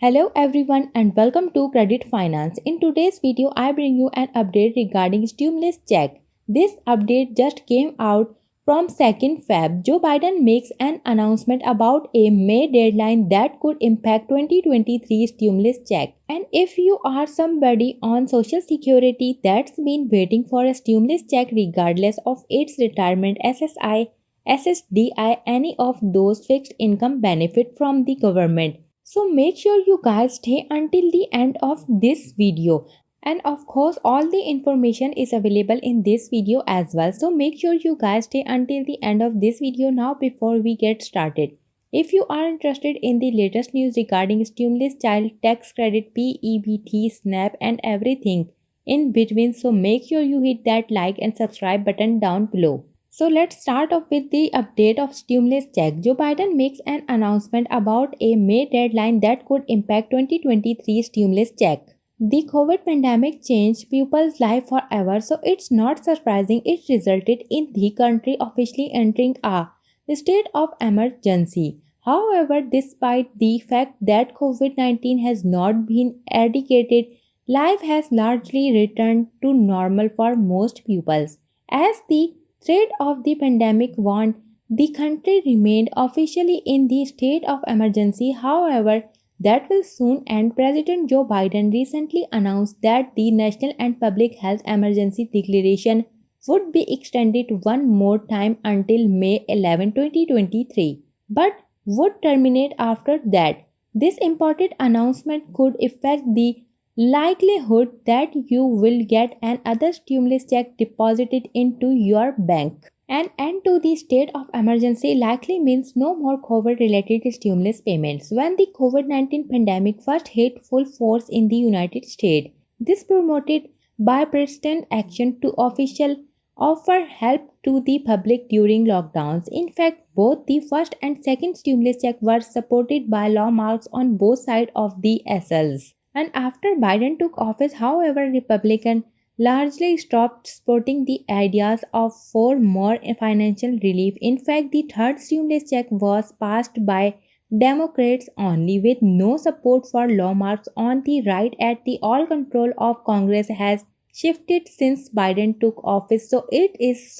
Hello everyone and welcome to Credit Finance. In today's video, I bring you an update regarding stimulus check. This update just came out from 2nd Feb. Joe Biden makes an announcement about a May deadline that could impact 2023 stimulus check. And if you are somebody on Social Security that's been waiting for a stimulus check regardless of its retirement, SSI, SSDI, any of those fixed income benefit from the government. So make sure you guys stay until the end of this video. And of course, all the information is available in this video as well. So make sure you guys stay until the end of this video now before we get started. If you are interested in the latest news regarding stimulus, child tax credit, PEBT, SNAP and everything in between, so make sure you hit that like and subscribe button down below. So let's start off with the update of stimulus check. Joe Biden makes an announcement about a May deadline that could impact 2023 stimulus check. The COVID pandemic changed people's life forever, so it's not surprising it resulted in the country officially entering a state of emergency. However, despite the fact that COVID-19 has not been eradicated, life has largely returned to normal for most pupils. As the threat of the pandemic warned, the country remained officially in the state of emergency. However, that will soon end. President Joe Biden recently announced that the National and Public Health Emergency Declaration would be extended one more time until May 11, 2023, but would terminate after that. This important announcement could affect the likelihood that you will get another stimulus check deposited into your bank. An end to the state of emergency likely means no more COVID-related stimulus payments. When the COVID-19 pandemic first hit full force in the United States, this promoted bipartisan action to offer help to the public during lockdowns. In fact, both the first and second stimulus check were supported by lawmakers on both sides of the aisles. And after Biden took office, however, Republicans largely stopped supporting the ideas for more financial relief. In fact, the third stimulus check was passed by Democrats only, with no support for lawmakers on the right. At the all control of Congress has shifted since Biden took office, so it is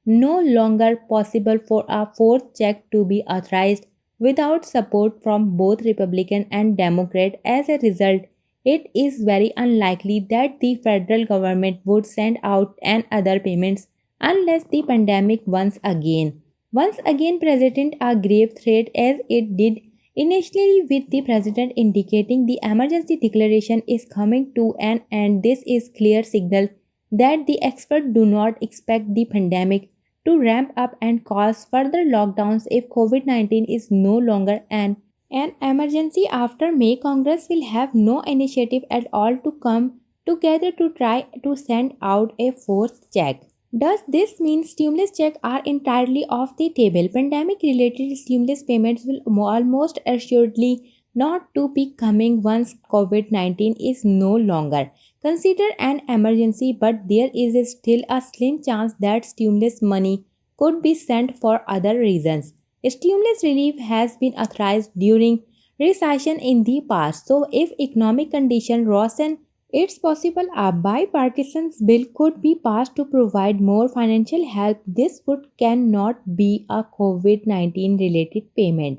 no longer possible for a fourth check to be authorized without support from both Republican and Democrat. As a result, it is very unlikely that the federal government would send out another payments unless the pandemic once again presents a grave threat, as it did initially, with the president indicating the emergency declaration is coming to an end. This is clear signal that the experts do not expect the pandemic to ramp up and cause further lockdowns if COVID-19 is no longer an emergency. After May, Congress will have no initiative at all to come together to try to send out a fourth check. Does this mean stimulus checks are entirely off the table? Pandemic-related stimulus payments will almost assuredly not to be coming once COVID-19 is no longer considered an emergency, but there is still a slim chance that stimulus money could be sent for other reasons. Stimulus relief has been authorized during recession in the past, so if economic conditions worsen, it's possible a bipartisan bill could be passed to provide more financial help. This cannot be a COVID-19 related payment,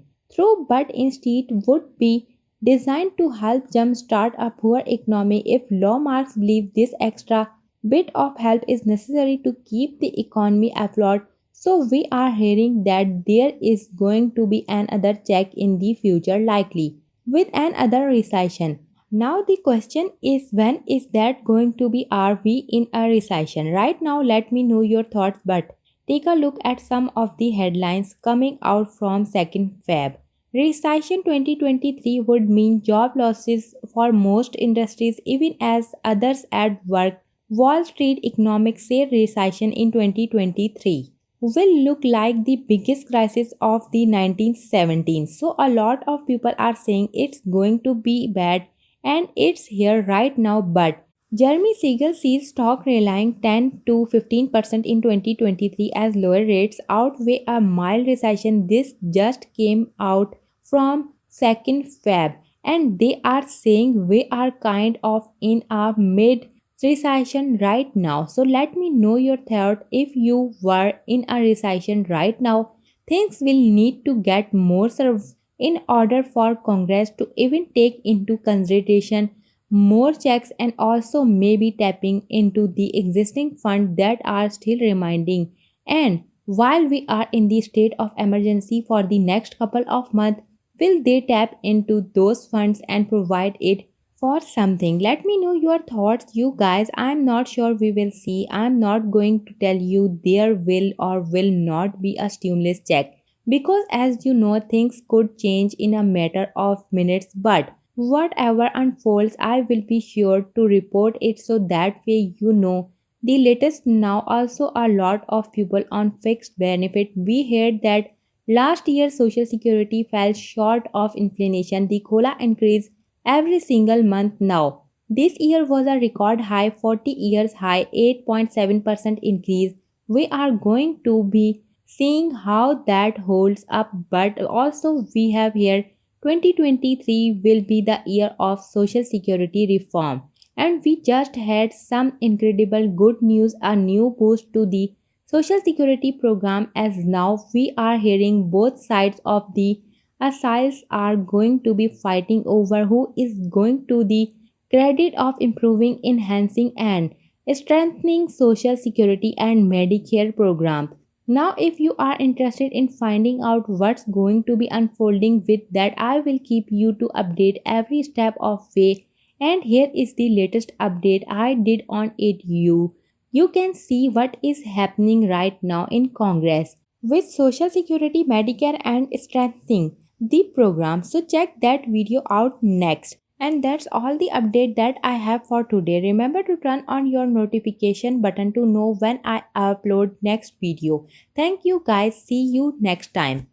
but instead would be designed to help jumpstart a poor economy. If lawmakers believe this extra bit of help is necessary to keep the economy afloat, so we are hearing that there is going to be another check in the future, likely with another recession. Now the question is, when is that going to be? Are we in a recession right now? Let me know your thoughts, but take a look at some of the headlines coming out from 2nd Feb. Recession 2023 would mean job losses for most industries, even as others at work. Wall Street economics say recession in 2023 will look like the biggest crisis of the 1970s. So a lot of people are saying it's going to be bad, and it's here right now. But Jeremy Siegel sees stock rallying 10 to 15% in 2023 as lower rates outweigh a mild recession. This just came out from 2nd Feb. and they are saying we are kind of in a mid recession right now. So let me know your thought. If you were in a recession right now, things will need to get more served in order for Congress to even take into consideration more checks and also maybe tapping into the existing funds that are still remaining. And while we are in the state of emergency for the next couple of months, will they tap into those funds and provide it for something? Let me know your thoughts, you guys. I'm not sure we will see. I'm not going to tell you there will or will not be a stimulus check because, as you know, things could change in a matter of minutes. But whatever unfolds, I will be sure to report it so that way you know the latest. Now also a lot of people on fixed benefit. We heard that last year social security fell short of inflation. The cola increased every single month now. This year was a record high, 40 years high, 8.7% increase. We are going to be seeing how that holds up, but also we have here 2023 will be the year of social security reform. And we just had some incredible good news, a new boost to the social security program, as now we are hearing both sides of the aisles are going to be fighting over who is going to the credit of improving, enhancing and strengthening social security and Medicare programs. Now, if you are interested in finding out what's going to be unfolding with that, I will keep you to update every step of way. And here is the latest update I did on it. You can see what is happening right now in Congress with Social Security, Medicare, and strengthening the program. So check that video out next. And that's all the update that I have for today. Remember to turn on your notification button to know when I upload next video. Thank you guys. See you next time.